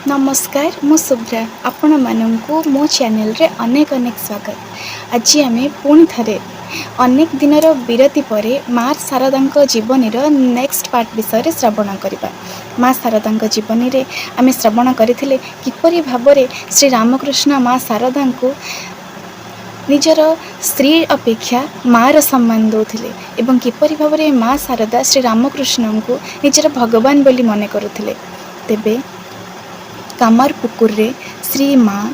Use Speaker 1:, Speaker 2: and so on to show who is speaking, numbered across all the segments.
Speaker 1: नमस्कार मु शुभ्रा आपण मानू मो चैनल रे अनेक अनेक स्वागत। आज आम पुणी थे अनेक दिनर विरति पर माँ शारदा जीवन नेक्स्ट पार्ट विषय श्रवण करवा। माँ शारदा जीवन में आम श्रवण करते किपरि भाव श्री रामकृष्ण माँ शारदा को निजर स्त्री अपेक्षा माँ सम्मान दौले एवं किपरि भाव माँ शारदा श्री रामकृष्ण को निजर भगवान बोली मन करुले। तेबे कामरपुकुर रे श्री माँ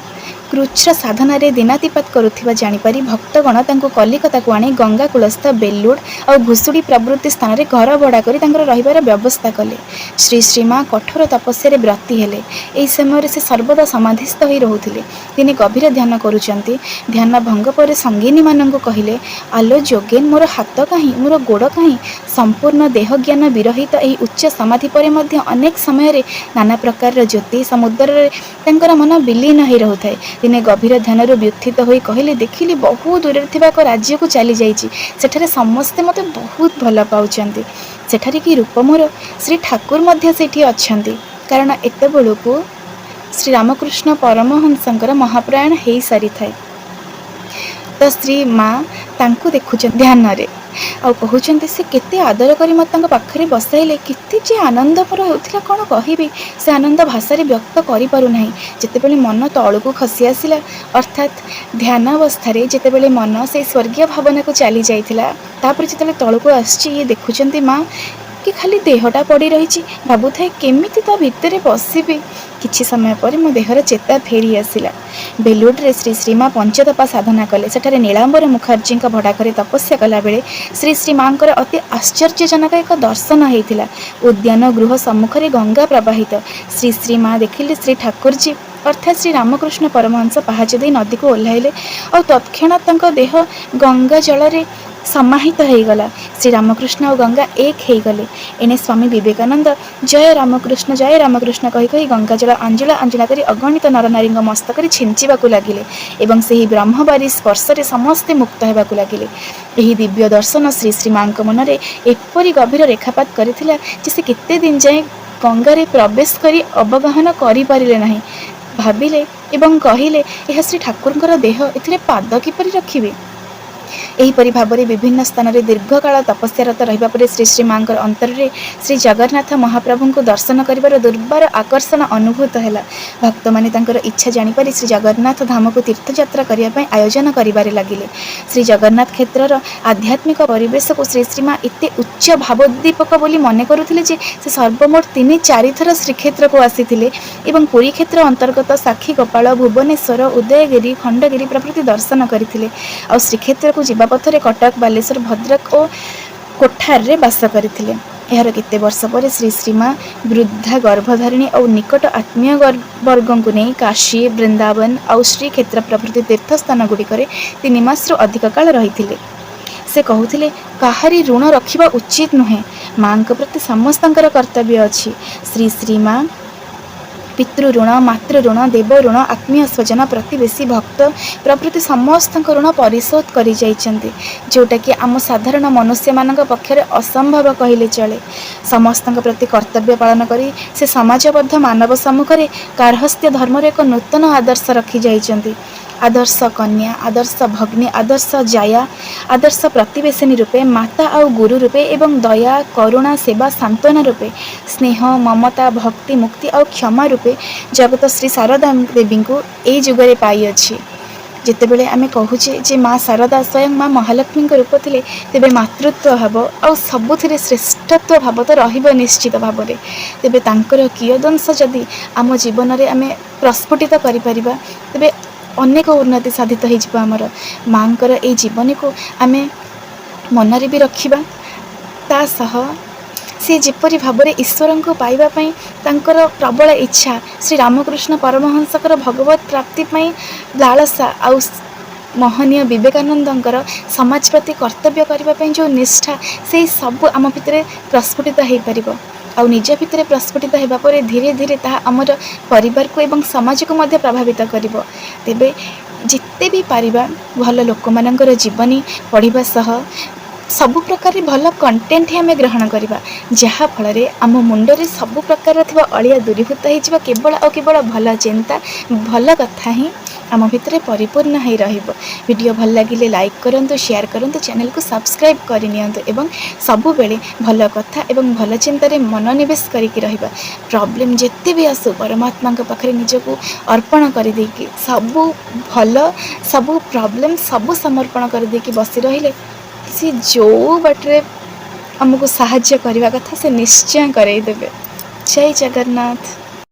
Speaker 1: कृच्छ साधन दिनातिपात करुवा जानीपारी भक्तगण तांको कलिकता को आनी गंगा कूलस्थ बेलुड़ और भुसुड़ी प्रभृति स्थान में घर भड़ा कर रहिबार व्यवस्था कले। श्री श्री माँ कठोर तपस्या व्रती हेले। एही समय से सर्वदा समाधिस्थ हो रोते। दिने गभीर ध्यान करुचंती। ध्यान भंग पर संगिनी मानंको कहिले, आलो जोगेन मोर हाथ कहीं मोर गोड़ कहीं। संपूर्ण देह ज्ञान विरहित एही उच्च समाधि पर मध्य अनेक समय नाना प्रकार ज्योति समुद्र तांकर मन विलीन हो रोए। दिने गभीर ध्यान व्युत्थित हो कहले, देखिली बहुत दूर एक राज्य को चली जाइए। सेठारे समस्ते मते बहुत भल पाउछंती। सेठारे कि रूप मोर श्री ठाकुर मध्य सेठी अछंती। कारण एते बेलू श्री रामकृष्ण परमहंसंकर महाप्रयाण हो सारी थाए। तो श्री माँ तांको देखुछन ध्यान रे आ कहउछंती से केते आदर करी मत पाखरे बसाइले। केते जे आनंद पर होतिला कोन कहिबी। से आनंद भाषा रे व्यक्त करि पारु नाही। जेतेबेले मन तळको खसी आसिला अर्थात ध्यान अवस्था जेतेबेले मन से स्वर्गीय भावना को चली जाइथिला, तापर जेतेबेले तळको आछि ये देखुछंती माँ कि खाली देहटा पड़ी रही भावु थाए केमिति ता भितरे बसिबी। किछि समय पर मो देहर चेता फेरी आसिला। बेलुड्रे श्री श्रीमा पंचतपा साधना कले। सेठारे नीलांबर मुखर्जी भड़ा करे तपस्या कला बेले श्री श्री माँ अति आश्चर्यजनक एक दर्शन होता। उद्यान गृह सम्मुखें गंगा प्रवाहित। श्री श्री माँ देखिले श्री ठाकुरजी अर्थात श्री रामकृष्ण परमहंस पहाच दे नदी को ओह्लाइले और तत्क्षणात देह गंगा जल समाहित हो गला। श्री रामकृष्ण और गंगा एक हो गले। एने स्वामी विवेकानंद जय रामकृष्ण कही कही गंगा जल अंजुला अंजुला करी अगणित नरनारी मस्तक छिंचिबा लगिले एवं से ब्रह्मबारी स्पर्श समस्ते मुक्त होगा लगिले। यही दिव्य दर्शन श्री श्री माँ मनरे एपरी गभीर रेखापात करथिला जे से केते दिन जाए गंगारे प्रवेश करी अवगाहन करि पारिले नाही। भाविले एवं कहिले यह श्री ठाकुरंकर देह एथिरे पाद किपरि रखिबे। एहीपरि भाव में विभिन्न स्थान में दीर्घकाल तपस्यारत रहिबा परे श्री श्री माँ अंतर में श्री जगन्नाथ महाप्रभु को दर्शन करिबार दुर्बार आकर्षण अनुभूत है। भक्त माने तांकर इच्छा जानिपारी श्री जगन्नाथ धाम को तीर्थयात्रा करने आयोजन करिबारे लागिले। श्री जगन्नाथ क्षेत्रर आध्यात्मिक परिवेश को श्री श्री माँ एते उच्च भावोद्दीपक बोली मन करुथिले जे से सर्वमोट 3-4 थर श्रीक्षेत्र को आसीथिले एवं पुरी क्षेत्र अंतर्गत साक्षी गोपाल भुवनेश्वर उदयगिरी खंडगिरी प्रभृति दर्शन करथिले। आ श्रीक्षेत्र को जीवा पथरे कटक बालेश्वर भद्रक और कोठार रे बास करथिले। यार केते वर्ष पर श्री श्री माँ वृद्धा गर्भधारिणी और निकट आत्मीय वर्ग को नहीं काशी वृंदावन और श्रीक्षेत्र प्रभृति तीर्थस्थान गुड़िक 3 मास अधिक काल रही। से कहते काहारी ऋण रखा उचित नुहे। माँ प्रति समस्त कर्तव्य अच्छी। श्री श्री माँ पितृ ऋण मातृ ऋण देव ऋण आत्मीय स्वजन प्रतिवेशी भक्त प्रभृति समस्त ऋण परिशोध कर जोटा कि आम साधारण मनुष्य मान पक्षर असंभव कहले चले। समस्त प्रति कर्तव्य पालन करी से समाजबद्ध मानव सम्मुखें गार्हस्थ्य धर्म एक नूतन आदर्श रखी जाइछन्ति। आदर्श कन्या आदर्श भग्नी आदर्श जाया आदर्श प्रतिवेशिनी रूपे माता और गुरु रूपे एवं दया करुणा सेवा सांत्वना रूपे स्नेह ममता भक्ति मुक्ति और क्षमा रूपे जगत श्री शारदा देवी को यही जुगरे पाई अछि। जितेबले आमे कहूचे जे माँ शारदा स्वयं माँ महालक्ष्मी रूप थे तेबे मातृत्व भाव और सबुथिरे श्रेष्ठत्व भाव तो रहिबो निश्चित भाव में। तेबे तांकर कियदंश जदि आम जीवन में आमे प्रस्फुटित करि परिबा तेबे अनेक उन्नति साधित हो। आमर माँकर ये जीवन को आमे मनरे भी रखिबा ता सह से जेपरी भाव में ईश्वर को पाइबापी तांकर प्रबल इच्छा श्री रामकृष्ण परमहंसकर भगवत प्राप्ति लालसा आउ महनीय विवेकानंदर समाज प्रति कर्तव्य करने जो निष्ठा से सब आम भितर प्रस्फुटित हो पार आउ निज भितर प्रस्फुटित होगा पर धीरे धीरे ता आमर परिवार को एवं समाज को मध्य प्रभावित करिवो। तेबे जिते भी पारिबा भल लोक मानकर जीवनी पढ़िबा सह ସବୁ ପ୍ରକାର ଭଲ କଣ୍ଟେଣ୍ଟ ହିଁ ଆମେ ଗ୍ରହଣ କରିବା, ଯାହାଫଳରେ ଆମ ମୁଣ୍ଡରେ ସବୁ ପ୍ରକାର ଥିବା ଅଳିଆ ଦୂରୀଭୂତ ହୋଇଯିବ। କେବଳ ଆଉ କେବଳ ଭଲ ଚିନ୍ତା, ଭଲ କଥା ହିଁ ଆମ ଭିତରେ ପରିପୂର୍ଣ୍ଣ ହୋଇ ରହିବ। ଭିଡ଼ିଓ ଭଲ ଲାଗିଲେ ଲାଇକ୍ କରନ୍ତୁ, ସେୟାର କରନ୍ତୁ, ଚ୍ୟାନେଲକୁ ସବସ୍କ୍ରାଇବ୍ କରିନିଅନ୍ତୁ ଏବଂ ସବୁବେଳେ ଭଲ କଥା ଏବଂ ଭଲ ଚିନ୍ତାରେ ମନୋନିବେଶ କରିକି ରହିବା। ପ୍ରୋବ୍ଲେମ୍ ଯେତେ ବି ଆସୁ ପରମାତ୍ମାଙ୍କ ପାଖରେ ନିଜକୁ ଅର୍ପଣ କରିଦେଇକି ସବୁ ପ୍ରୋବ୍ଲେମ୍ ସବୁ ସମର୍ପଣ କରିଦେଇକି ବସି ରହିଲେ ସେ ଯେଉଁ ବାଟରେ ଆମକୁ ସାହାଯ୍ୟ କରିବା କଥା ସେ ନିଶ୍ଚୟ କରେଇ ଦେବେ। ଜୟ ଜଗନ୍ନାଥ।